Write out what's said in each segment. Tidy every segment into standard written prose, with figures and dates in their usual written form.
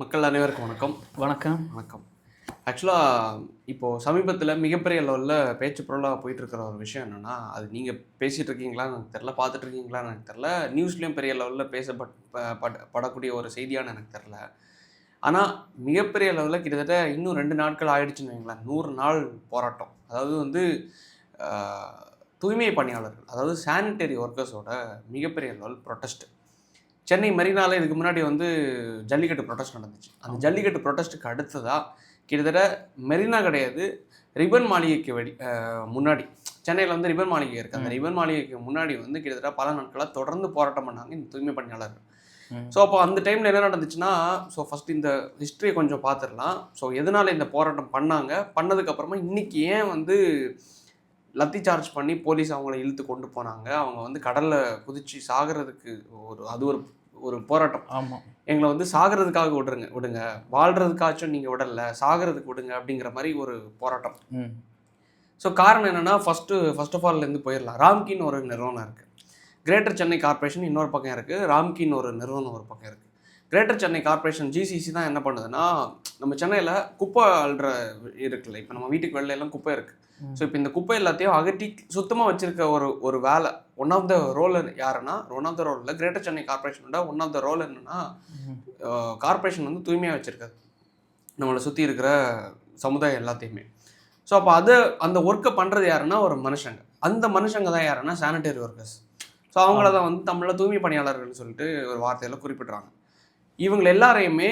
மக்கள் அனைவருக்கும் வணக்கம். வணக்கம். வணக்கம். ஆக்சுவலாக இப்போது சமீபத்தில் மிகப்பெரிய லெவலில் பேச்சு பொருளாக போயிட்டுருக்கிற ஒரு விஷயம் என்னென்னா, அது நீங்கள் பேசிகிட்டு இருக்கீங்களான்னு எனக்கு தெரில, பார்த்துட்ருக்கீங்களான்னு எனக்கு தெரில, நியூஸ்லேயும் பெரிய லெவலில் படக்கூடிய ஒரு செய்தியான்னு எனக்கு தெரில. ஆனால் மிகப்பெரிய லெவலில் கிட்டத்தட்ட இன்னும் 2 நாட்கள் ஆயிடுச்சுன்னு வைங்களேன், 100 நாள் போராட்டம். அதாவது வந்து தூய்மை பணியாளர்கள், அதாவது சானிட்டரி ஒர்க்கர்ஸோட மிகப்பெரிய லெவல் ப்ரொட்டஸ்ட். சென்னை மெரினால இதுக்கு முன்னாடி வந்து ஜல்லிக்கட்டு ப்ரொட்டஸ்ட் நடந்துச்சு. அந்த ஜல்லிக்கட்டு ப்ரொட்டஸ்ட்டுக்கு அடுத்ததாக கிட்டத்தட்ட மெரினா கிடையாது, ரிப்பன் மாளிகைக்கு முன்னாடி சென்னையில் வந்து ரிப்பன் மாளிகை இருக்குது. அந்த ரிப்பன் மாளிகைக்கு முன்னாடி வந்து கிட்டத்தட்ட பல நாட்களாக தொடர்ந்து போராட்டம் பண்ணாங்க இந்த தூய்மை பணியாளர்கள். ஸோ அப்போ அந்த டைமில் என்ன நடந்துச்சுன்னா, ஸோ ஃபஸ்ட் இந்த ஹிஸ்ட்ரியை கொஞ்சம் பார்த்துடலாம். ஸோ எதனால் இந்த போராட்டம் பண்ணாங்க, பண்ணதுக்கப்புறமா இன்றைக்கி ஏன் வந்து லத்தி சார்ஜ் பண்ணி போலீஸ் அவங்கள இழுத்து கொண்டு போனாங்க, அவங்க வந்து கடலில் குதிச்சு சாகிறதுக்கு அது ஒரு ஒரு போராட்டம். ஆமாம், எங்களை வந்து சாகிறதுக்காக விடுங்க, வாழ்கிறதுக்காச்சும் நீங்கள் விடலை, சாகிறதுக்கு விடுங்க அப்படிங்கிற மாதிரி ஒரு போராட்டம். ஸோ காரணம் என்னென்னா, ஃபர்ஸ்ட் ஆஃப் ஆல்லேருந்து போயிடலாம். ராம்கின்னு ஒரு நிறுவனம் இருக்குது, கிரேட்டர் சென்னை கார்பரேஷன் இன்னொரு பக்கம் இருக்குது, ராம்கின்னு ஒரு நிறுவனம் ஒரு பக்கம் இருக்குது. கிரேட்டர் சென்னை கார்பரேஷன் ஜிசிசி தான் என்ன பண்ணுதுன்னா, நம்ம சென்னையில் குப்பை அள்ளுற இருக்குல்ல, இப்போ நம்ம வீட்டுக்கு வெளிலெல்லாம் குப்பை இருக்குது. ஸோ இப்போ இந்த குப்பை எல்லாத்தையும் அகற்றி சுத்தமாக வச்சுருக்க ஒரு வேலை. ஒன் ஆஃப் த ரோல் யாருன்னா, ஒன் ஆஃப் த ரோலில் கிரேட்டர் சென்னை கார்பரேஷனோட ஒன் ஆஃப் த ரோல் என்னென்னா, கார்பரேஷன் வந்து தூய்மையாக வச்சுருக்காது நம்மளை சுற்றி இருக்கிற சமுதாயம் எல்லாத்தையுமே. ஸோ அப்போ அந்த ஒர்க்கை பண்ணுறது யாருன்னா ஒரு மனுஷங்க. அந்த மனுஷங்க தான் யாருன்னா சானிட்டரி ஒர்க்கர்ஸ். ஸோ அவங்கள தான் வந்து தமிழில் தூய்மை பணியாளர்கள்னு சொல்லிட்டு ஒரு வார்த்தையில் குறிப்பிட்றாங்க. இவங்க எல்லாரையுமே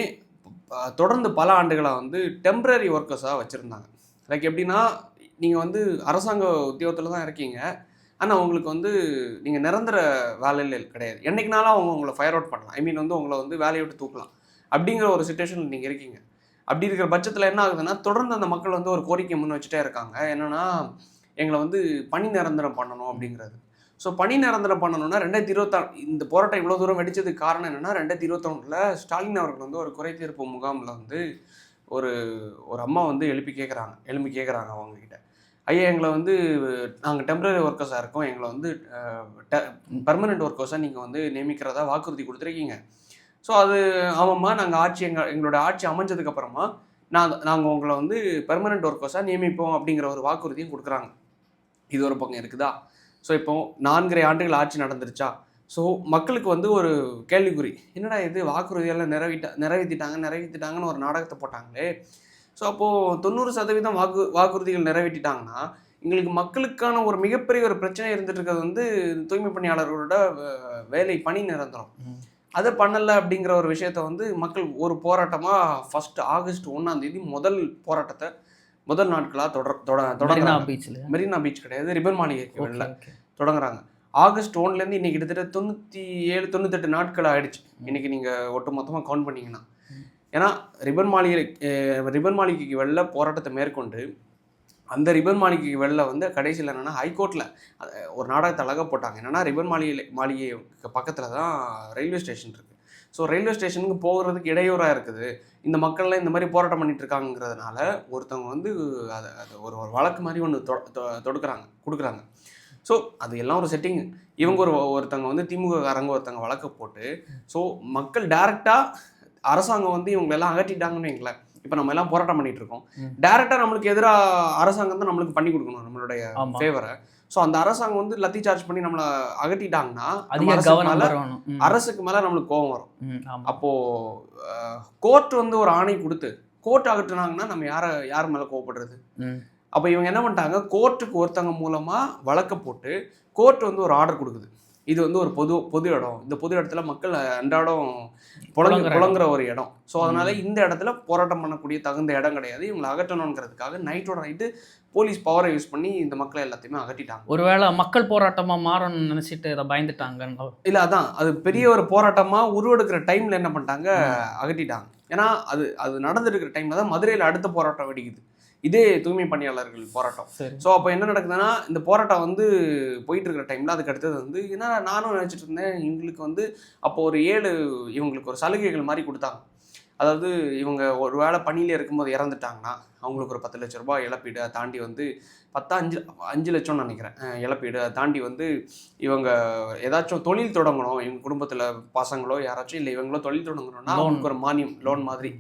தொடர்ந்து பல ஆண்டுகளாக வந்து டெம்பரரி ஒர்க்கர்ஸாக வச்சுருந்தாங்க. லைக் எப்படின்னா, நீங்கள் வந்து அரசாங்க உத்தியோகத்தில் தான் இருக்கீங்க, ஆனால் உங்களுக்கு வந்து நீங்கள் நிரந்தர வேலையில் கிடையாது. என்றைக்குனாலும் அவங்க உங்களை ஃபயர் அவுட் பண்ணலாம். ஐ மீன் வந்து உங்களை வந்து வேலையை விட்டு தூக்கலாம் அப்படிங்கிற ஒரு சிச்சுவேஷனில் நீங்கள் இருக்கீங்க. அப்படி இருக்கிற பட்சத்தில் என்ன ஆகுதுன்னா, தொடர்ந்து அந்த மக்கள் வந்து ஒரு கோரிக்கை முன் வச்சுட்டே இருக்காங்க. என்னென்னா, எங்களை வந்து பணி நிரந்தரம் பண்ணணும் அப்படிங்கிறது. ஸோ பணி நிரந்தரம் பண்ணணும்னா 2026 இந்த போராட்டம் இவ்வளோ தூரம் வெடித்ததுக்கு காரணம் என்னென்னா, 2021 ஸ்டாலின் அவர்கள் வந்து ஒரு குறைதீர்ப்பு முகாமில் வந்து ஒரு அம்மா வந்து எழுப்பி கேட்குறாங்க அவங்கக்கிட்ட, ஐயா எங்களை வந்து நாங்கள் டெம்பரரி ஒர்க்கர்ஸாக இருக்கோம், எங்களை வந்து பர்மனெண்ட் ஒர்க்கர்ஸாக நீங்கள் வந்து நியமிக்கிறதா வாக்குறுதி கொடுத்துருக்கீங்க. ஸோ அது ஆமாம்மா, நாங்கள் எங்களோட ஆட்சி அமைஞ்சதுக்கப்புறமா நாங்கள் உங்களை வந்து பெர்மனெண்ட் ஒர்க்கர்ஸாக நியமிப்போம் அப்படிங்கிற ஒரு வாக்குறுதியும் கொடுக்குறாங்க. இது ஒரு பக்கம் இருக்குதா? ஸோ இப்போ 4.5 ஆண்டுகள் ஆட்சி நடந்துருச்சா? ஸோ மக்களுக்கு வந்து ஒரு கேள்விக்குறி, என்னடா இது வாக்குறுதியெல்லாம் நிறைவேற்றிட்டாங்கன்னு ஒரு நாடகத்தை போட்டாங்களே. ஸோ அப்போது 90% வாக்குறுதிகள் நிறைவேற்றிட்டாங்கன்னா, எங்களுக்கு மக்களுக்கான ஒரு மிகப்பெரிய ஒரு பிரச்சனை இருந்துட்டு இருக்கிறது வந்து தூய்மை பணியாளர்களோட பணி நிரந்தரம். அதை பண்ணலை அப்படிங்கிற ஒரு விஷயத்த வந்து மக்கள் ஒரு போராட்டமாக ஃபஸ்ட்டு ஆகஸ்ட் 1 முதல் போராட்டத்தை முதல் நாட்களாக தொடங்குறாங்க. மெரினா பீச் கிடையாது, ரிப்பன் மாளிகைக்கு வெளில தொடங்குறாங்க. ஆகஸ்ட் 1 இன்றைக்கி கிட்டத்தட்ட 97-98 நாட்கள் ஆகிடுச்சு. இன்றைக்கி நீங்கள் ஒட்டு மொத்தமாக கவுண்ட் பண்ணிங்கன்னா. ஏன்னா ரிப்பன் மாளிகைக்கு வெளில போராட்டத்தை மேற்கொண்டு அந்த ரிப்பன் மாளிகைக்கு வெளில வந்து கடைசியில் என்னென்னா, ஹைகோர்ட்டில் ஒரு நாடகத்தை அழகாக போட்டாங்க. என்னென்னா, ரிப்பன் மாளிகை பக்கத்தில் தான் ரயில்வே ஸ்டேஷன் இருக்குது. ஸோ ரயில்வே ஸ்டேஷனுக்கு போகிறதுக்கு இடையூறாக இருக்குது, இந்த மக்கள்லாம் இந்த மாதிரி போராட்டம் பண்ணிட்டு இருக்காங்கிறதுனால ஒருத்தவங்க வந்து அதை ஒரு வழக்கு மாதிரி ஒன்று கொடுக்குறாங்க. ஸோ அது எல்லாம் ஒரு செட்டிங். இவங்க ஒருத்தவங்க வந்து திமுககாரங்க ஒருத்தவங்க வழக்கு போட்டு, ஸோ மக்கள் டைரெக்டாக அரசாங்கம் வந்து இவங்களெல்லாம் அகற்றிட்டாங்கன்னு வைங்களேன். இப்போ நம்ம எல்லாம் போராட்டம் பண்ணிட்டு இருக்கோம், டைரெக்டாக நம்மளுக்கு எதிராக அரசாங்கம் தான் நம்மளுக்கு பண்ணி கொடுக்கணும் நம்மளுடைய ஃபேவரை. ஸோ அந்த அரசாங்கம் வந்து லத்தி சார்ஜ் பண்ணி நம்மளை அகட்டிட்டாங்கன்னா அரசுக்கு மேலே நம்மளுக்கு கோபம் வரும். அப்போது கோர்ட் வந்து ஒரு ஆணை கொடுத்து கோர்ட் அகற்றினாங்கன்னா நம்ம யார் மேலே கோவப்படுறது? அப்போ இவங்க என்ன பண்ணிட்டாங்க, கோர்ட்டுக்கு ஒருத்தவங்க மூலமாக வழக்கை போட்டு கோர்ட் வந்து ஒரு ஆர்டர் கொடுக்குது, இது வந்து ஒரு பொது இடம், இந்த பொது இடத்துல மக்கள் அன்றாடம் புழங்குற ஒரு இடம். ஸோ அதனால இந்த இடத்துல போராட்டம் பண்ணக்கூடிய தகுந்த இடம் கிடையாது, இவங்களை அகற்றணுங்கிறதுக்காக நைட்டோட நைட்டு போலீஸ் பவரை யூஸ் பண்ணி இந்த மக்களை எல்லாத்தையுமே அகட்டிட்டாங்க. ஒருவேளை மக்கள் போராட்டமாக மாறணும்னு நினச்சிட்டு இதை பயந்துட்டாங்க இல்லை, அதான் அது பெரிய ஒரு போராட்டமாக உருவெடுக்கிற டைமில் என்ன பண்ணிட்டாங்க, அகட்டிட்டாங்க. ஏன்னா அது நடந்துருக்கிற டைமில் தான் மதுரையில் அடுத்த போராட்டம் வெடிக்குது, இதே தூய்மை பணியாளர்கள் போராட்டம். ஸோ அப்போ என்ன நடக்குதுன்னா, இந்த போராட்டம் வந்து போயிட்டு இருக்கிற டைமில் அதுக்கு அடுத்தது வந்து ஏன்னா நானும் நினச்சிட்டு இருந்தேன், இவங்களுக்கு வந்து அப்போ ஒரு 7 இவங்களுக்கு ஒரு சலுகைகள் மாதிரி கொடுத்தாங்க. அதாவது இவங்க ஒரு வேளை பணியில் இருக்கும்போது இறந்துட்டாங்கன்னா அவங்களுக்கு ஒரு 10 லட்ச ரூபாய் இழப்பீடு, அதை தாண்டி வந்து 5 லட்சம்னு நினைக்கிறேன் இழப்பீடு, அதை தாண்டி வந்து இவங்க ஏதாச்சும் தொழில் தொடங்கணும், இவங்க குடும்பத்தில் பசங்களோ யாராச்சும் இல்லை இவங்களோ தொழில் தொடங்கணும்னா அவங்களுக்கு ஒரு மானியம் லோன் மாதிரி,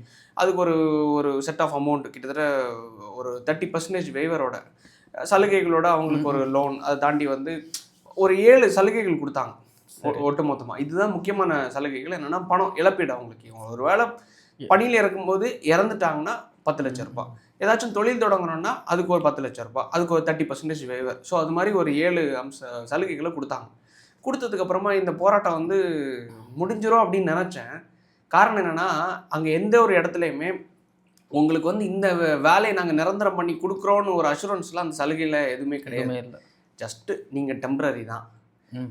அதுக்கு ஒரு செட் ஆஃப் அமௌண்ட் கிட்டத்தட்ட ஒரு 30% வெய்வரோட சலுகைகளோட அவங்களுக்கு ஒரு லோன், அதை தாண்டி வந்து ஒரு 7 சலுகைகள் கொடுத்தாங்க ஒட்டு மொத்தமாக. இதுதான் முக்கியமான சலுகைகள். என்னென்னா பணம் இழப்பீடு அவங்களுக்கு. இவங்க ஒரு வேளை பணியில் இருக்கும்போது இறந்துட்டாங்கன்னா 10 லட்ச ரூபாய், ஏதாச்சும் தொழில் தொடங்கணும்னா அதுக்கு ஒரு 10 லட்ச ரூபாய், அதுக்கு ஒரு 30% வேவர். ஸோ அது மாதிரி ஒரு 7 சலுகைகளை கொடுத்தாங்க. கொடுத்ததுக்கப்புறமா இந்த போராட்டம் வந்து முடிஞ்சிடும் அப்படின்னு நினச்சேன். காரணம் என்னென்னா அங்கே எந்த ஒரு இடத்துலையுமே உங்களுக்கு வந்து இந்த வேலையை நாங்கள் நிரந்தரம் பண்ணி கொடுக்குறோன்னு ஒரு அஷூரன்ஸ்லாம் அந்த சலுகையில் எதுவுமே கிடையாது. ஜஸ்ட்டு நீங்கள் டெம்பரரி தான்,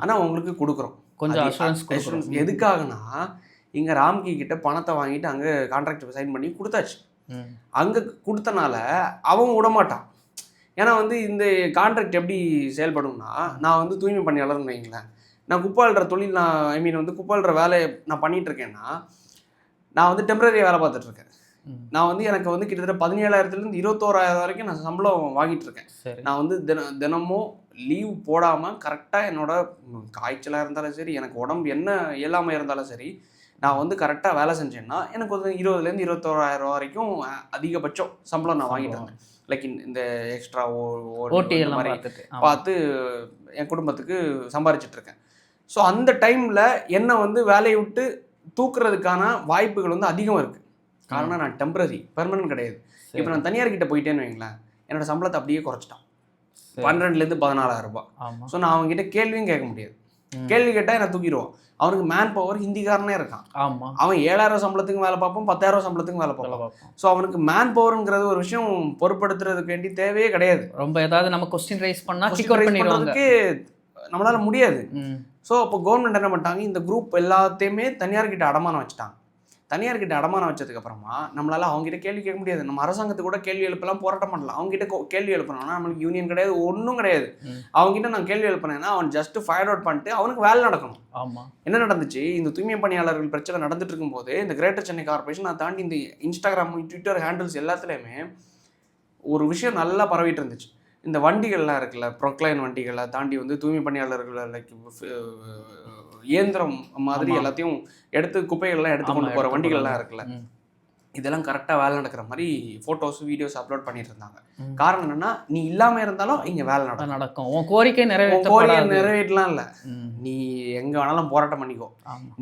ஆனால் உங்களுக்கு கொடுக்குறோம் கொஞ்சம் அஷூரன்ஸ். எதுக்காகனா இங்கே ராம்கி கிட்ட பணத்தை வாங்கிட்டு அங்கே கான்ட்ராக்ட் சைன் பண்ணி கொடுத்தாச்சு. அங்கே கொடுத்தனால அவன் விடமாட்டான். ஏன்னா வந்து இந்த கான்ட்ராக்ட் எப்படி செயல்படும்னா, நான் வந்து தூய்மை பணியாளர்னு வைங்களேன், நான் குப்பாளுற தொழில், நான் வந்து குப்பாளுற வேலையை நான் பண்ணிகிட்டு இருக்கேன்னா நான் வந்து டெம்பரரியாக வேலை பார்த்துட்ருக்கேன். நான் வந்து எனக்கு வந்து கிட்டத்தட்ட 17,000 21,000 வரைக்கும் நான் சம்பளம் வாங்கிட்டு இருக்கேன். நான் வந்து தினமும் லீவ் போடாமல் கரெக்டாக என்னோட காய்ச்சலாக இருந்தாலும் சரி, எனக்கு உடம்பு என்ன இயலாமல் இருந்தாலும் சரி, நான் வந்து கரெக்டாக வேலை செஞ்சேன்னா எனக்கு வந்து 20,000 21,000 வரைக்கும் அதிகபட்சம் சம்பளம் நான் வாங்கிட்டு இருந்தேன். லைக் இந்த எக்ஸ்ட்ரா ஓட்டி மாதிரி பார்த்து என் குடும்பத்துக்கு சம்பாரிச்சிட்டு இருக்கேன். ஸோ அந்த டைமில் என்னை வந்து வேலையை விட்டு தூக்குறதுக்கான வாய்ப்புகள் வந்து அதிகம் இருக்குது. காரணம் நான் டெம்பரரி, பெர்மனன்ட் கிடையாது. இப்போ நான் தனியார்கிட்ட போயிட்டேன்னு வைங்களேன், என்னோட சம்பளத்தை அப்படியே குறைச்சிட்டான், 12,000 14,000 ரூபாய். ஸோ நான் அவங்ககிட்ட கேள்வியும் கேட்க முடியாது. கேள்வி கேட்டால் என்னை தூக்கிடுவான். அவனுக்கு மேன் பவர் ஹிந்திக்காரனே இருக்கான். அவன் 7,000 சம்பளத்துக்கு வேலை பார்ப்பான், 10,000 சம்பளத்துக்கு வேலை பார்ப்பான். ஸோ அவனுக்கு மேன் பவருங்கிறது ஒரு விஷயம் பொறுப்படுத்துறதுக்கு வேண்டி தேவையே கிடையாது. ரொம்ப ஏதாவது நம்ம கொஸ்டின் ரைஸ் பண்ணுறதுக்கு நம்மளால முடியாது. ஸோ அப்போ கவர்மெண்ட் என்ன பண்ணிட்டாங்க, இந்த குரூப் எல்லாத்தையுமே தனியார்கிட்ட அடமானம் வச்சுட்டாங்க. தனியார்கிட்ட அடமானம் வச்சதுக்கப்புறமா நம்மளால அவங்ககிட்ட கேள்வி கேட்க முடியாது. நம்ம அரசாங்கத்துக்கு கூட கேள்வி எழுப்பலாம், போராட்டம் பண்ணலாம். அவங்ககிட்ட கேள்வி எழுப்பணும்னா நம்மளுக்கு யூனியன் கிடையாது, ஒன்றும் கிடையாது. அவங்ககிட்ட நான் கேள்வி எழுப்பினேன்னா அவன் ஜஸ்ட் ஃபயர் அவுட் பண்ணிட்டு அவனுக்கு வேலை நடக்கணும். என்ன நடந்துச்சு, இந்த தூய்மை பணியாளர்கள் பிரச்சனை நடந்துட்டு இருக்கும்போது இந்த கிரேட்டர் சென்னை கார்பரேஷன் அதை தாண்டி இந்த இன்ஸ்டாகிராம், ட்விட்டர் ஹேண்டில்ஸ் எல்லாத்துலேயுமே ஒரு விஷயம் நல்லா பரவிட்டு இருந்துச்சு. இந்த வண்டிகள்லாம் இருக்குல்ல, ப்ரொக்ளைன் வண்டிகளை தாண்டி வந்து தூய்மை பணியாளர்கள் லைக் இயந்திரம் மாதிரி எல்லாத்தையும் எடுத்து குப்பைகள்லாம் எடுத்து கொண்டு போகிற வண்டிகள்லாம் இருக்குல்ல, இதெல்லாம் கரெக்டாக வேலை நடக்கிற மாதிரி ஃபோட்டோஸ் வீடியோஸ் அப்லோட் பண்ணிட்டு இருந்தாங்க. காரணம் என்னன்னா, நீ இல்லாமல் இருந்தாலும் இங்கே வேலை நடக்கும். உன் கோரிக்கை நிறைவேற்றலாம் இல்லை, நீ எங்கே வேணாலும் போராட்டம் பண்ணிக்கோ,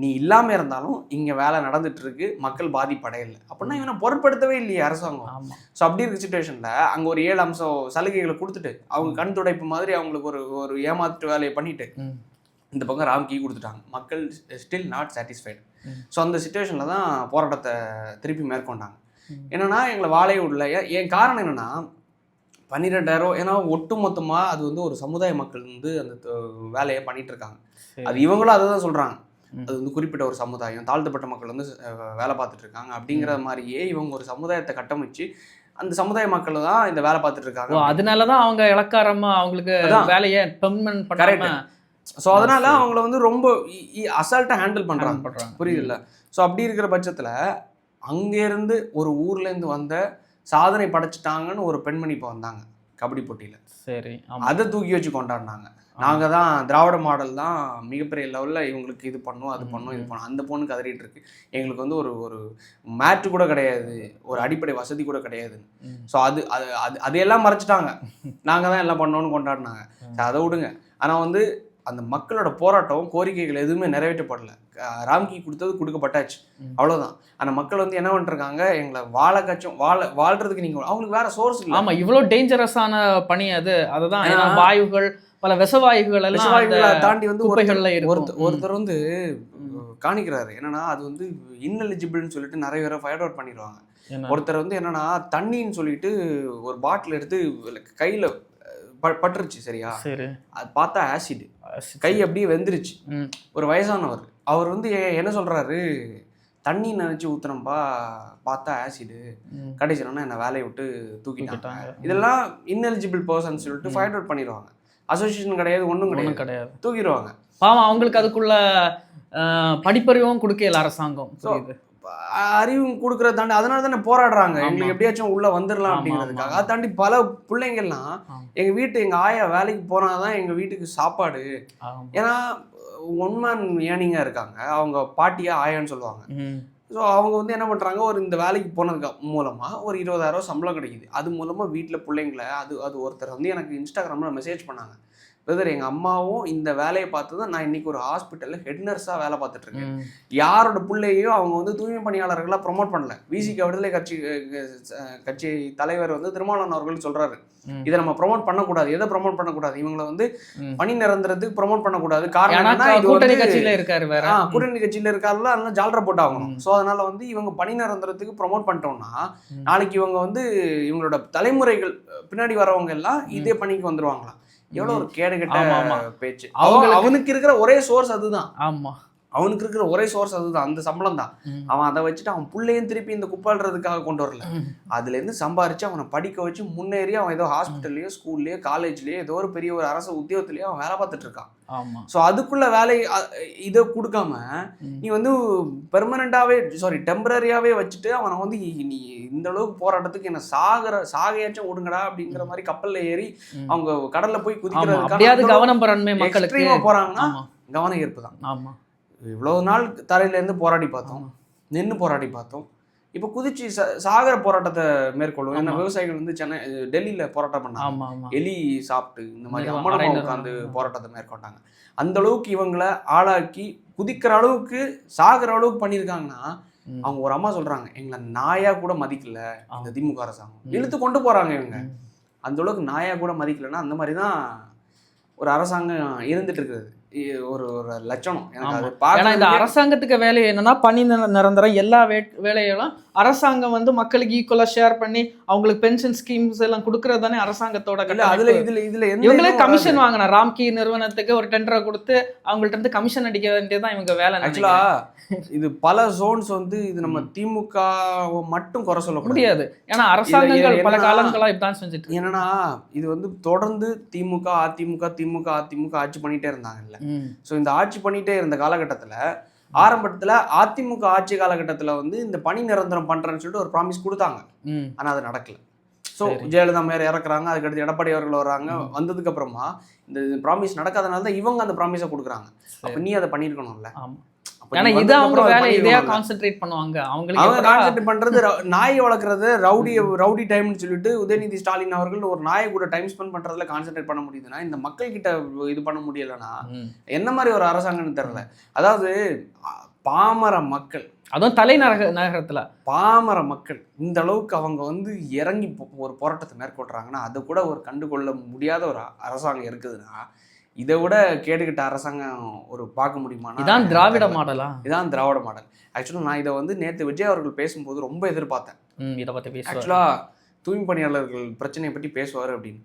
நீ இல்லாமல் இருந்தாலும் இங்கே வேலை நடந்துட்டு இருக்கு, மக்கள் பாதிப்படையில்லை அப்படின்னா இவனை பொருட்படுத்தவே இல்லையே அரசாங்கம். ஸோ அப்படி இருக்க சுச்சுவேஷனில் அங்கே ஒரு 7 அம்சம் சலுகைகளை கொடுத்துட்டு அவங்க கண் துடைப்பு மாதிரி அவங்களுக்கு ஒரு ஏமாற்று வேலையை பண்ணிட்டு இந்த பக்கம் ராம்கி கொடுத்துட்டாங்க. மக்கள் ஸ்டில் நாட் சாட்டிஸ்ஃபைடு. ஸோ அந்த சுச்சுவேஷனில் தான் போராட்டத்தை திருப்பி மேற்கொண்டாங்க. என்னென்னா எங்களை வாழையூரில் என் காரணம் என்னென்னா 12,000, ஏன்னா ஒட்டு மொத்தமாக அது வந்து ஒரு சமுதாய மக்கள் வந்து அந்த வேலையை பண்ணிட்டு இருக்காங்க. அது இவங்களும் அதை தான் சொல்கிறாங்க, அது வந்து குறிப்பிட்ட ஒரு சமுதாயம், தாழ்த்தப்பட்ட மக்கள் வந்து வேலை பார்த்துட்டு இருக்காங்க அப்படிங்கிற மாதிரியே இவங்க ஒரு சமுதாயத்தை கட்டமைச்சு அந்த சமுதாய மக்கள் தான் இந்த வேலை பார்த்துட்டு இருக்காங்க. அதனால தான் அவங்க இலக்காரமாக அவங்களுக்கு வேலையை பெர்மனன்ட் பண்ணாம. ஸோ அதனால அவங்கள வந்து ரொம்ப அசால்ட்டாக ஹேண்டில் பண்ணுறாங்க, புரியுதுல்ல? ஸோ அப்படி இருக்கிற பட்சத்தில் அங்கேருந்து ஒரு ஊர்லேருந்து வந்த சாதனை படைச்சிட்டாங்கன்னு ஒரு பெண்மணி இப்போ வந்தாங்க கபடி போட்டியில். சரி, அதை தூக்கி வச்சு கொண்டாடினாங்க. நாங்கள் தான் திராவிட மாடல் தான் மிகப்பெரிய லெவலில் இவங்களுக்கு இது பண்ணும் அது பண்ணும் இது பண்ணும். அந்த பொண்ணு கதறிட்டு இருக்கு, எங்களுக்கு வந்து ஒரு மேட்ரு கூட கிடையாது, ஒரு அடிப்படை வசதி கூட கிடையாது. ஸோ அதையெல்லாம் மறைச்சிட்டாங்க, நாங்கள் தான் எல்லாம் பண்ணோன்னு கொண்டாடினாங்க. அதை விடுங்க. ஆனால் வந்து அந்த மக்களோட போராட்டம் கோரிக்கைகள் எதுவுமே நிறைவேற்றப்படல. ராம்கி கொடுக்கப்பட்டாச்சு, அவ்வளோதான். அந்த மக்கள் வந்து என்ன பண்ணிருக்காங்க, எங்களை வாழ்றதுக்கு நீங்கள் அவங்களுக்கு வேற சோர்ஸ் இல்லை. ஆமாம், இவ்வளோ டேஞ்சரஸான பணி அது. அதுதான் வாயுகள், பல விஷவாயுகள் எல்லாம் தாண்டி வந்து ஒருத்தர் வந்து காணிக்கிறாரு. என்னன்னா அது வந்து இன்எலிஜிபிள்னு சொல்லிட்டு நிறைய பேரை ஃபயர் அவுட் பண்ணிடுவாங்க. ஒருத்தர் வந்து என்னன்னா தண்ணின்னு சொல்லிட்டு ஒரு பாட்டில் எடுத்து கையில் பட்டுருச்சு, சரியா? அது பார்த்தா ஆசிட், கை அப்படியே வெந்துருச்சு. ஒரு வயசானவர், அவர் வந்து என்ன சொல்றாரு, தண்ணி நினைச்சு ஊத்துறப்பா பார்த்தா ஆசிடு, கடைசினா என்ன வேலையை விட்டு தூக்கிட்டாங்க. இதெல்லாம் இன்எலிஜிபிள் பர்சன் சொல்லிட்டு ஃபைண்ட் அவுட் பண்ணிடுவாங்க. அசோசியேஷன் கிடையாது, ஒன்றும் கிடையாது, தூக்கிடுவாங்க. பாவம், அவங்களுக்கு அதுக்குள்ள படிப்பறிவும் கொடுக்கல அரசாங்கம். அறிவு கொடுக்கறத தாண்டி அதனால தானே போராடுறாங்க, ஆமா. எங்களுக்கு எப்படியாச்சும் உள்ள வந்துடலாம் ஆமா, அப்படிங்கிறதுக்காக. ஆமா. அதை தாண்டி பல பிள்ளைங்கள்லாம் ஆமா. எங்க ஆயா வேலைக்கு போனாதான் எங்க வீட்டுக்கு சாப்பாடு. ஆமா. ஏன்னா ஒன் மேன் ஏர்னிங்கா இருக்காங்க, அவங்க பாட்டியா ஆயான்னு சொல்லுவாங்க. ம். ஸோ அவங்க வந்து என்ன பண்ணுறாங்க, ஒரு இந்த வேலைக்கு போனதுக்கு மூலமாக ஒரு 20,000 சம்பளம் கிடைக்குது. அது மூலமாக வீட்டில் பிள்ளைங்கள அது ஒருத்தர் வந்து எனக்கு இன்ஸ்டாகிராமில் மெசேஜ் பண்ணாங்க, பிரதர் எங்கள் அம்மாவும் இந்த வேலையை பார்த்து தான் நான் இன்றைக்கி ஒரு ஹாஸ்பிட்டலில் ஹெட் நர்ஸாக வேலை பார்த்துட்ருக்கேன். ம். யாரோட பிள்ளையோ அவங்க வந்து தூய்மை பணியாளர்களாக ப்ரொமோட் பண்ணல. விசிக விடுதலை கட்சி தலைவர் வந்து திருமாவளவன் அவர்கள் சொல்கிறாரு, ம். இதை நம்ம ப்ரொமோட் பண்ணக்கூடாது. எதை ப்ரொமோட் பண்ணக்கூடாது, இவங்களை வந்து ம். பணி நிரந்தரத்துக்கு ப்ரொமோட் பண்ணக்கூடாது. ஏன்னா காரணம் என்னன்னா, இது கூட்டணி வந்து கட்சியில இருக்காரு வேற. கூட்டணி கட்சியில் இருக்காருல, அதனால ஜால்ரா போட்டு ஆகணும். ம். ஸோ அதனால வந்து இவங்க பணி நிரந்தரத்துக்கு ப்ரொமோட் பண்ணிட்டோம்னா ம். நாளைக்கு இவங்க வந்து இவங்களோட தலைமுறைகள் பின்னாடி வரவங்க எல்லாம் இதே பணிக்கு வந்துருவாங்களாம். எவ்வளோ ஒரு கேடுகட்ட ஆமா, ஆமா. பேச்சு. அவங்களுக்கு- அவனுக்கு இருக்கிற ஒரே சோர்ஸ் அதுதான். ஆமா. அவனுக்கு இருக்கிற ஒரே சோர்ஸ் அதுதான், அந்த சம்பளம் தான். ம். அவன் அதை வச்சுட்டு அவன் பிள்ளையும் திருப்பி இந்த குப்பாடுறதுக்காக கொண்டு வரல. ம். அதுலேருந்து சம்பாரிச்சு அவனை படிக்க வச்சு முன்னேறி அவன் ஏதோ ஹாஸ்பிட்டல்லையோ ஸ்கூல்லையோ காலேஜ்லேயோ ஏதோ ஒரு பெரிய ஒரு அரசு உத்தியோகத்திலேயோ அவன் வேலை பார்த்துட்டு இருக்கான். ஆமா. ஸோ அதுக்குள்ள வேலை இதை கொடுக்காம ம். நீ வந்து டெம்பரரியாவே வச்சுட்டு அவனை வந்து நீ இந்த அளவுக்கு போராட்டத்துக்கு என்ன சாகையாச்சும் விடுங்கடா அப்படிங்கிற மாதிரி கப்பல்ல ஏறி ம். அவங்க கடல்ல போய் ஆமா. அப்படியாவது குதிக்கிறதுக்காக கவனம் பெறணுமே மக்களுக்கு. எக்ஸ்ட்ரீமா போறாங்கன்னா ஆமா. கவன ஈர்ப்பு தான். ஆமா. இவ்வளவு நாள் தரையில இருந்து போராடி பார்த்தோம், நின்று போராடி பார்த்தோம், இப்போ குதிச்சு சாகர போராட்டத்தை மேற்கொள்ளும். ஏன்னா ஆமா. விவசாயிகள் வந்து டெல்லியில போராட்டம் பண்ணாங்க, ஆமா. ஆமா. எலி சாப்பிட்டு இந்த மாதிரி நிர்வாகம், அம்மனமா அரை உட்காந்து நிர்வாகம். போராட்டத்தை மேற்கொண்டாங்க. அந்த அளவுக்கு இவங்களை ஆளாக்கி குதிக்கிற அளவுக்கு சாகிற அளவுக்கு பண்ணியிருக்காங்கன்னா, ம். அவங்க ஒரு அம்மா சொல்றாங்க, எங்களை நாயா கூட மதிக்கல இந்த திமுக அரசாங்கம். ம். இழுத்து கொண்டு போறாங்க இவங்க. ம். அந்த அளவுக்கு நாயா கூட மதிக்கலன்னா அந்த மாதிரி தான் ஒரு அரசாங்கம் இருந்துட்டு இருக்குது. ஒரு ஒரு லட்சணம் எனக்கு அது ஏன்னா இந்த பார்க்க. அரசாங்கத்துக்கு வேலை என்னன்னா பணி நிரந்தரம் எல்லா வேலையெல்லாம் அரசாங்கம் வந்து மக்களுக்கு ஈக்குவலா ஷேர் பண்ணி அவங்களுக்கு பென்ஷன் ஸ்கீம்ஸ் எல்லாம் கொடுக்கறது தானே அரசாங்கத்தோட இல்ல கட்டமைப்பு. அதுல இதுல எந்த இவங்களே இதுவும் கமிஷன் வராது. வாங்கினா ராம்கி நிறுவனத்துக்கு ஒரு டெண்டரை கொடுத்து அவங்கள்ட்ட இருந்து கமிஷன் அடிக்க வேண்டியதுதான் இவங்க வேலை. ஆக்சுவலா இது பல ஜோன்ஸ் வந்து இது நம்ம திமுக மட்டும் குறை சொல்ல முடியாது. ஏன்னா அரசாங்கங்கள் பல என்னன்னா- காலங்களா இப்பதான் செஞ்சுட்டு இருக்கு. என்னன்னா இது வந்து தொடர்ந்து திமுக அதிமுக ஆட்சி பண்ணிட்டே இருந்தாங்கல்ல. ம். ஸோ இந்த ஆட்சி பண்ணிட்டே இருந்த காலகட்டத்தில் ஆரம்பத்தில் அதிமுக ஆட்சி காலகட்டத்தில் வந்து இந்த பணி நிரந்தரம் பண்ணுறேன்னு சொல்லிட்டு ஒரு ப்ராமிஸ் கொடுத்தாங்க. ம். ஆனால் அது நடக்கல. ஸோ சரி. ஜெயலலிதா மேலே இறக்குறாங்க, அதுக்கடுத்து எடப்பாடி அவர்கள் வர்றாங்க. வந்ததுக்கு அப்புறமா இந்த ப்ராமிஸ் நடக்காதனால தான் இவங்க அந்த ப்ராமிஸை கொடுக்குறாங்க. அப்போ நீ அதை பண்ணியிருக்கணும்ல. ஆமா. அப்ப ஏன்னா நீ இது வந்ததுக்கு அவங்க அப்புறம் அதை வேலை, இதையா பண்ணியிருக்கணும்ல. கான்சென்ட்ரேட் பண்ணுவாங்க. அவங்க அவங்களுக்கு கான்சென்ட்ரேட் பண்றது நாய் வளர்க்குறது, ரவுடி டைம்னு சொல்லிட்டு உதயநிதி ஸ்டாலின் அவர்கள் ஒரு நாயை கூட டைம் ஸ்பெண்ட் பண்றதுல கான்சென்ட்ரேட் பண்ண முடியுதுன்னா இந்த மக்கள் கிட்ட இது பண்ண முடியலன்னா ம். என்ன மாதிரி ஒரு அரசாங்கம்னு தெரியல. அதாவது பாமர மக்கள், அதுவும் நகரத்துல பாமர மக்கள் இந்த அளவுக்கு அவங்க வந்து இறங்கி ஒரு போராட்டத்தை மேற்கொள்றாங்கன்னா அது கூட ஒரு கண்டுகொள்ள முடியாத ஒரு அரசாங்கம் இருக்குதுன்னா இதை விட கேடுகிட்ட அரசாங்கம் ஒரு பார்க்க முடியுமா? இதான் திராவிட மாடலா? இதான் திராவிட மாடல். ஆக்சுவலாக நான் இதை வந்து நேற்று விஜய் அவர்கள் பேசும்போது ரொம்ப எதிர்பார்த்தேன். இதை பத்தி பேசுவார். ஆக்சுவலாக தூய்மை பணியாளர்கள் பிரச்சனையை பற்றி பேசுவார் அப்படின்னு.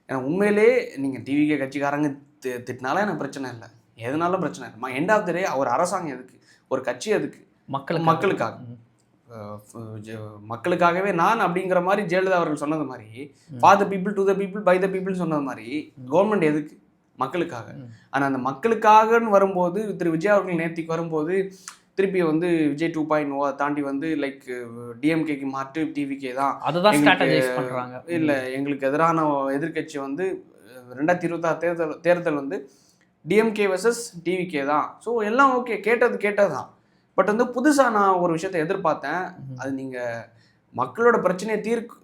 ஏன்னா உண்மையிலே நீங்கள் டிவிகே கட்சிக்காரங்க திட்டினாலும் எனக்கு பிரச்சனை இல்லை, எதனாலும் பிரச்சனை இல்லை. எண்ட் ஆஃப் த டே ஒரு அரசாங்கம் எதுக்கு, ஒரு கட்சி எதுக்கு? மக்களுக்காக. மக்களுக்காகவே நான் அப்படிங்கிற மாதிரி ஜெயலலிதா அவர்கள் சொன்னது மாதிரி, for the people to the people by the people சொன்னது மாதிரி கவர்மெண்ட் எதுக்கு? மக்களுக்காக. ஆனால் அந்த மக்களுக்காகன்னு வரும்போது திரு விஜய் அவர்கள் நேத்திக்கு வரும்போது திருப்பி வந்து விஜய் 2.0 தாண்டி வந்து லைக் டிஎம்கேக்கு மாற்று டிவிகே தான், அதுதான் ஸ்ட்ராட்டஜைஸ் பண்றாங்க. இல்லை எங்களுக்கு எதிரான எதிர்கட்சி வந்து 2026 தேர்தல் வந்து டிஎம்கே வர்சஸ் டிவிகே தான். ஸோ எல்லாம் ஓகே, கேட்டது தான். பட் வந்து புதுசாக நான் ஒரு விஷயத்தை எதிர்பார்த்தேன். அது நீங்கள் மக்களோட பிரச்சனையை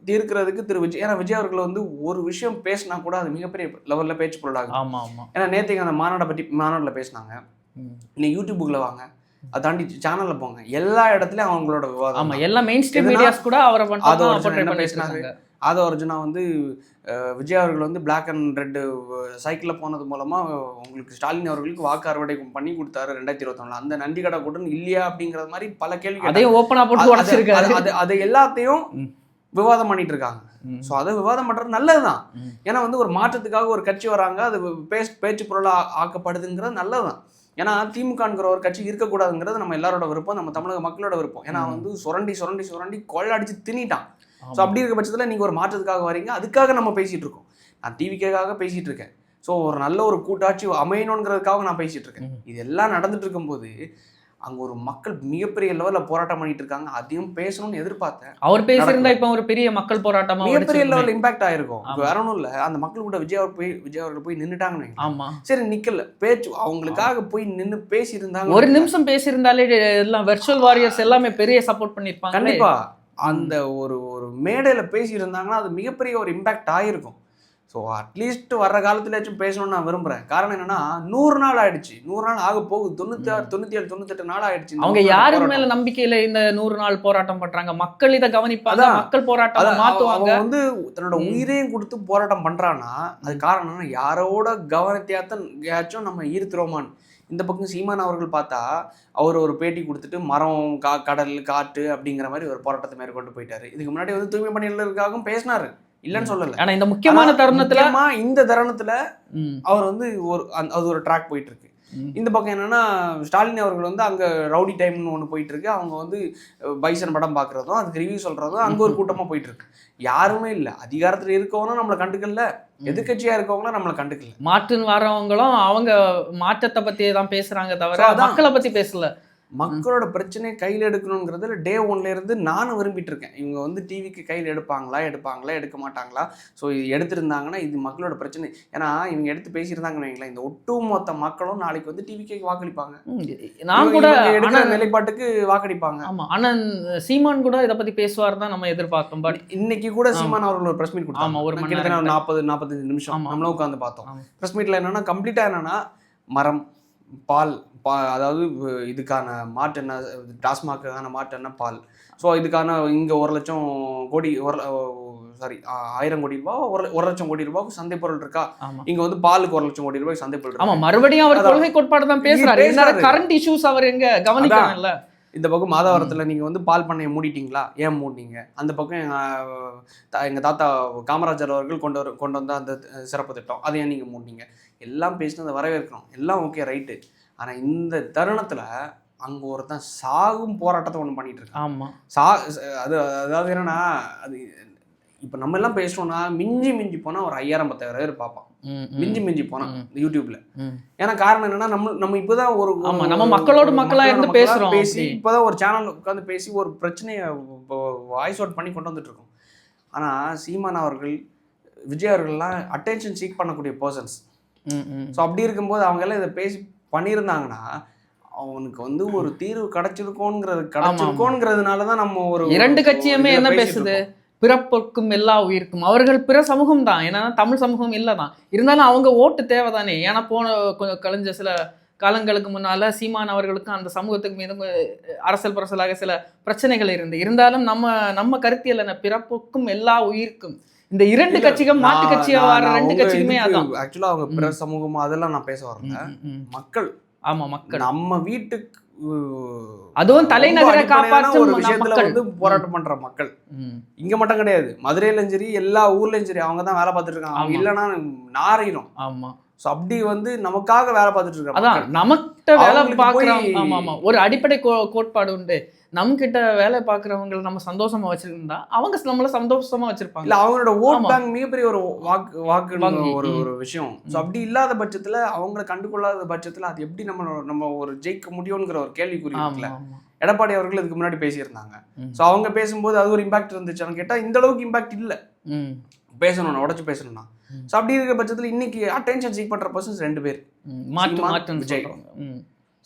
தீர்க்கிறதுக்கு திரு விஜய், ஏன்னா விஜய் அவர்கள் வந்து ஒரு விஷயம் பேசினா கூட அது மிகப்பெரிய லெவலில் பேச்சு பொருளாகும். ஆமா ஆமா. ஏன்னா நேற்றுக்கு அந்த மாநாட்டில் பேசினாங்க. இன்னைக்கு யூடியூபுக்குள்ள வாங்க, அதை தாண்டி சேனல்ல போங்க, எல்லா இடத்துலயும் அவங்களோட விவாதம். ஆமா, எல்லா மெயின் ஸ்ட்ரீம் மீடியாஸ் கூட அவரை பேசினாங்க. ஆதோ அர்ஜுனா வந்து விஜய் அவர்கள் வந்து பிளாக் அண்ட் ரெட் சைக்கிளில் போனது மூலமா உங்களுக்கு ஸ்டாலின் அவர்களுக்கு வாக்கு அறுவடை பண்ணி கொடுத்தாரு 2021. அந்த நன்றி கடை கூட்டம் இல்லையா அப்படிங்கிற மாதிரி பல கேள்வி அதையும் ஓப்பனா போட்டு உடைச்சிருக்காரு. அது எல்லாத்தையும் விவாதம் பண்ணிட்டு இருக்காங்க. ஸோ அதை விவாதம் பண்றது நல்லதுதான். ஏன்னா வந்து ஒரு மாற்றத்துக்காக ஒரு கட்சி வராங்க, அது பேச்சு பொருளாக ஆக்கப்படுதுங்கிறது நல்லதுதான். ஏன்னா திமுகங்கிற ஒரு கட்சி இருக்கக்கூடாதுங்கிறது நம்ம எல்லாரோட விருப்பம், நம்ம தமிழக மக்களோட விருப்பம். ஏன்னா வந்து சுரண்டி கொள்ளடிச்சு திணிட்டான். ஸோ அப்படி இருக்க பட்சத்தில் நீங்கள் ஒரு மாற்றத்துக்காக வரீங்க, அதுக்காக நம்ம பேசிகிட்டு இருக்கோம். நான் டிவிக்காக பேசிகிட்டு இருக்கேன். ஸோ ஒரு நல்ல ஒரு கூட்டாட்சி அமையணுங்கிறதுக்காக நான் பேசிகிட்டு இருக்கேன். இது எல்லாம் நடந்துட்டு இருக்கும்போது அங்க ஒரு மக்கள் மிகப்பெரிய லெவல்ல போராட்டம் பண்ணிட்டு இருக்காங்க. அதையும் பேசணும்னு எதிர்பார்த்தேன். அவர் பேசியிருந்தா இப்ப ஒரு பெரிய மக்கள் போராட்டமா மிகப்பெரிய லெவல் இம்பாக்ட் ஆயிருக்கும். வேற ஒன்றும் இல்லை, அந்த மக்கள் கூட விஜய் அவர்கள் போய் நின்றுட்டாங்கன்னு. ஆமா, சரி நிக்கல, பேச்சு அவங்களுக்காக போய் நின்று பேசி இருந்தாங்க. ஒரு நிமிஷம் பேசியிருந்தாலே எல்லாம் வெர்ச்சுவல் வாரியர்ஸ் எல்லாமே பெரிய சப்போர்ட் பண்ணிருப்பாங்க. கண்டிப்பா அந்த ஒரு ஒரு மேடையில பேசி இருந்தாங்கன்னா அது மிகப்பெரிய ஒரு இம்பாக்ட் ஆயிருக்கும். ஸோ அட்லீஸ்ட் வர்ற காலத்துலேயாச்சும் பேசணும்னு நான் விரும்புகிறேன். காரணம் என்னன்னா 100 நாள் ஆயிடுச்சு, 100 நாள் ஆக போகுது, 96, 97, 98 நாள் ஆயிடுச்சு. அவங்க யாரு மேல நம்பிக்கையில இந்த 100 நாள் போராட்டம் பண்றாங்க? மக்கள் இதை கவனிப்பாங்க, மக்கள் போராட்டம் மாத்துவாங்க. வந்து தன்னோட உயிரையும் கொடுத்து போராட்டம் பண்றான்னா அது காரணம் என்னன்னா யாரோட கவனத்தையாச்சும் நம்ம ஈர்த்துறோமான்னு. இந்த பக்கம் சீமான் அவர்கள் பார்த்தா அவர் ஒரு பேட்டி கொடுத்துட்டு மரம் கடல் காட்டு அப்படிங்கிற மாதிரி ஒரு போராட்டத்தை மேற்கொண்டு போயிட்டாரு. இதுக்கு முன்னாடி வந்து தூய்மை பணியாளர்களுக்காகவும் பேசினாரு, இல்லன்னு சொல்லல. ஆனா இந்த முக்கியமான தருணத்துல இந்த தருணத்துல அவர் வந்து அது ஒரு ட்ராக் போயிட்டு இருக்கு. இந்த பக்கம் என்னன்னா ஸ்டாலின் அவர்கள் வந்து அங்க ரவுடி டைம்னு ஒன்று போயிட்டு இருக்கு. அவங்க வந்து பைசன் படம் பாக்குறதும் அதுக்கு ரிவ்யூ சொல்றதும் அங்க ஒரு கூட்டமா போயிட்டு இருக்கு. யாருமே இல்ல, அதிகாரத்துல இருக்கவனும் நம்மளை கண்டுக்கல, எதிர்கட்சியா இருக்கவங்களும் நம்மளை கண்டுக்கல. மாற்றுன்னு வரவங்களும் அவங்க மாற்றத்தை பத்தி தான் பேசுறாங்க தவிர மக்களை பத்தி பேசல. மக்களோட பிரச்சனையை கையில் எடுக்கணுங்கிறதுல டே 1ல இருந்து நானும் விரும்பிட்டு இருக்கேன். இவங்க வந்து டிவிக்கு கையில் எடுப்பாங்களா எடுக்க மாட்டாங்களா? ஸோ இது எடுத்திருந்தாங்கன்னா இது மக்களோட பிரச்சனை. ஏன்னா இவங்க எடுத்து பேசியிருந்தாங்கன்னு வைங்களேன், இந்த ஒட்டுமொத்த மக்களும் நாளைக்கு வந்து டிவிக்கு வாக்களிப்பாங்க. நான் கூட எடுக்கிற நிலைப்பாட்டுக்கு வாக்களிப்பாங்க. ஆமா, ஆனா சீமான் கூட இதை பத்தி பேசுவார் தான் நம்ம எதிர்பார்த்தோம். பட் இன்னைக்கு கூட சீமான் அவர்கள் ஒரு பிரஸ் மீட் கொடுத்தாங்க. ஒரு 40-45 நிமிஷம் நம்மளும் உட்காந்து பார்த்தோம். பிரஸ் மீட்ல என்னன்னா கம்ப்ளீட்டா என்னன்னா மரம், பால், அதாவது இதுக்கான மாட்டு என்ன, டாஸ்மாக்கான மாட்டு என்ன பால். ஸோ இதுக்கான இங்கே 1 லட்சம் கோடி 1000 கோடி ரூபாய் 1 லட்சம் கோடி ரூபாய்க்கு சந்தை பொருள் இருக்கா? இங்க வந்து பாலுக்கு 1 லட்சம் கோடி ரூபாய் சந்தை பொருள். ஆமா, மறுபடியும் அவர் கொள்கை கோட்பாடு தான் பேசுறாரு. கரண்ட் இஷ்யூஸ் அவர் எங்க கவனிக்கணும்ல. இந்த பக்கம் மாதாவரத்தில் நீங்கள் வந்து பால் பண்ணையை மூடிட்டீங்களா? ஏன் மூடினீங்க? அந்த பக்கம் எங்கள் தாத்தா காமராஜர் அவர்கள் கொண்டு வந்த அந்த சிறப்பு திட்டம், அதை ஏன் நீங்கள் மூடினீங்க? எல்லாம் பேசினதை வரவேற்கிறோம், எல்லாம் ஓகே ரைட்டு. ஆனால் இந்த தருணத்தில் அங்கே ஒருத்தன் சாகும் போராட்டத்தை ஒன்று பண்ணிட்டு இருக்கான். ஆமாம், அதாவது என்னன்னா அது இப்போ நம்ம எல்லாம் பேசுறோம்னா மிஞ்சி போனால் ஒரு 5000-10,000 பேர் பார்ப்பான். மிஞ்சி போனா யூடியூப்ல. ஏன்னா காரணம் என்னன்னா நம்ம இப்பதான் நம்ம மக்களோட மக்களா இருந்து பேசுறோம். இப்பதான் ஒரு சேனல் உட்காந்து பேசி ஒரு பிரச்சனையை வாய்ஸ் அவுட் பண்ணி கொண்டு வந்துட்டு இருக்கோம். ஆனா சீமான் அவர்கள், விஜய் அவர்கள்லாம் அட்டென்ஷன் சீக் பண்ணக்கூடிய பர்சன்ஸ். ஸோ அப்படி இருக்கும்போது அவங்க எல்லாம் இதை பேசி பண்ணியிருந்தாங்கன்னா அவனுக்கு வந்து ஒரு தீர்வு கிடைச்சிருக்கோங்கிறதுனாலதான் நம்ம ஒரு 2 கட்சியுமே என்ன பேசுது, பிறப்புக்கும் எல்லா உயிருக்கும். அவர்கள் பிற சமூகம் தான், ஏன்னா தமிழ் சமூகம் இல்லை தான். இருந்தாலும் அவங்க ஓட்டு தேவைதானே. ஏன்னா கொஞ்சம் கழிஞ்ச சில காலங்களுக்கு முன்னால சீமான் அவர்களுக்கும் அந்த சமூகத்துக்கு மீதும் அரசியல் பரசலாக சில பிரச்சனைகள் இருந்தாலும் நம்ம கருத்தியல் என்ன, பிறப்புக்கும் எல்லா உயிருக்கும். இந்த 2 கட்சிகள் மாட்டு கட்சியா வர 2 கட்சியுமே அதான். ஆக்சுவலா அவங்க பிற சமூகம் அதெல்லாம் நான் பேச வரல. மக்கள், ஆமா மக்கள், நம்ம வீட்டுக்கு அதுவும் தலைநகரை காப்பாற்றும் ஒரு விஷயத்துல வந்து போராட்டம் பண்ற மக்கள் இங்க மட்டும் கிடையாது, மதுரையிலும் சரி எல்லா ஊர்லயும் சரி அவங்க தான் வேலை பார்த்துட்டு இருக்காங்க. அவங்க இல்லைன்னா நாரிடும். ஆமா, ஸோ அப்படி வந்து நமக்காக வேலை பார்த்துட்டு இருக்காங்க. அதான் நமக்கிட்ட வேலை பார்க்குறோம். ஆமா, ஒரு அடிப்படை கோட்பாடு உண்டு. நம்ம கிட்ட வேலை பார்க்குறவங்களை நம்ம சந்தோஷமா வச்சிருந்தா அவங்க நம்மள சந்தோஷமா வச்சிருப்பாங்க. இல்ல அவங்களோட ஓட் பேங்க் மிகப்பெரிய ஒரு வாக்கு ஒரு விஷயம். ஸோ அப்படி இல்லாத பட்சத்துல அவங்களை கண்டுகொள்ளாத பட்சத்துல அது எப்படி நம்ம ஒரு ஜெயிக்க முடியும்ங்கிற ஒரு கேள்விக்குறி இருக்குல்ல. எடப்பாடி அவர்கள் இதுக்கு முன்னாடி பேசியிருந்தாங்க. ஸோ அவங்க பேசும்போது அது ஒரு இம்பாக்ட் இருந்துச்சான்னு கேட்டா இந்த அளவுக்கு இம்பாக்ட் இல்லை. பேசணும்னா உடச்சு பேசணும்னா. ஸோ அப்படி இருக்கிற பட்சத்தில் இன்னைக்கு அட்டென்ஷன் சீக் பண்ற பர்சன்ஸ் 2 பேர், விஜய்.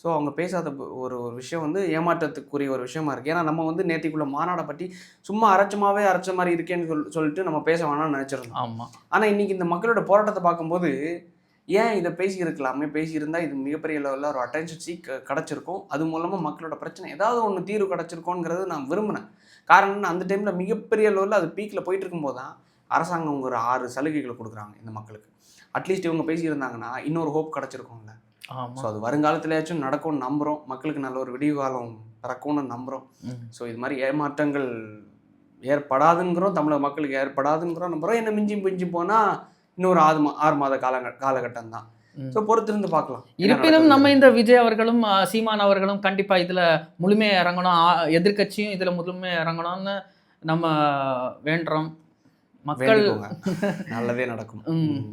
ஸோ அவங்க பேசாத ஒரு விஷயம் வந்து ஏமாற்றத்துக்குரிய ஒரு விஷயமா இருக்குது. ஏன்னா நம்ம வந்து நேற்றுக்குள்ள மாநாடை பற்றி சும்மா அரைச்ச மாதிரி இருக்கேன்னு சொல்லிட்டு நம்ம பேச வேணாம்னு நினச்சிருந்தோம். ஆமாம். ஆனால் இன்னைக்கு இந்த மக்களோட போராட்டத்தை பார்க்கும்போது ஏன் இதை பேசியிருந்தால் இது மிகப்பெரிய லெவலில் ஒரு அட்டென்ஷன் சீக் கிடச்சிருக்கும். அது மூலமாக மக்களோட பிரச்சனை ஏதாவது ஒன்று தீர்வு கிடச்சிருக்கோங்கிறது நான் விரும்பினேன். காரணம் அந்த டைமில் மிகப்பெரிய லெவலில் அது பீக்கில் போயிட்டு இருக்கும்போது தான் அரசாங்கம் ஒரு 6 சலுகைகளை கொடுக்குறாங்க இந்த மக்களுக்கு. அட்லீஸ்ட் இவங்க பேசியிருந்தாங்கன்னா இன்னொரு ஹோப் கிடச்சிருக்கும்ல. ஸோ அது வருங்காலத்திலேயாச்சும் நடக்கும்னு நம்புகிறோம். மக்களுக்கு நல்ல ஒரு விடிவு காலம் பிறக்கும்னு நம்புகிறோம். ஸோ இது மாதிரி ஏமாற்றங்கள் ஏற்படாதுங்கிறோம், தமிழக மக்களுக்கு ஏற்படாதுங்கிறோம் நம்புகிறோம். என்ன மிஞ்சி போனால் இன்னொரு 6 மாத காலகட்டம் தான். ஸோ பொறுத்திருந்து பார்க்கலாம். இருப்பினும் நம்ம இந்த விஜய் அவர்களும் சீமான் அவர்களும் கண்டிப்பாக இதில் முழுமையாக இறங்கணும், எதிர்கட்சியும் இதில் முழுமையாக இறங்கணும்னு நம்ம வேண்டுறோம். மக்கள் நல்லதே நடக்கும்,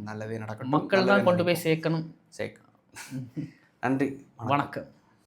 நல்லதே நடக்கும். மக்கள் தான் கொண்டு போய் சேர்க்கணும். நன்றி, வணக்கம்.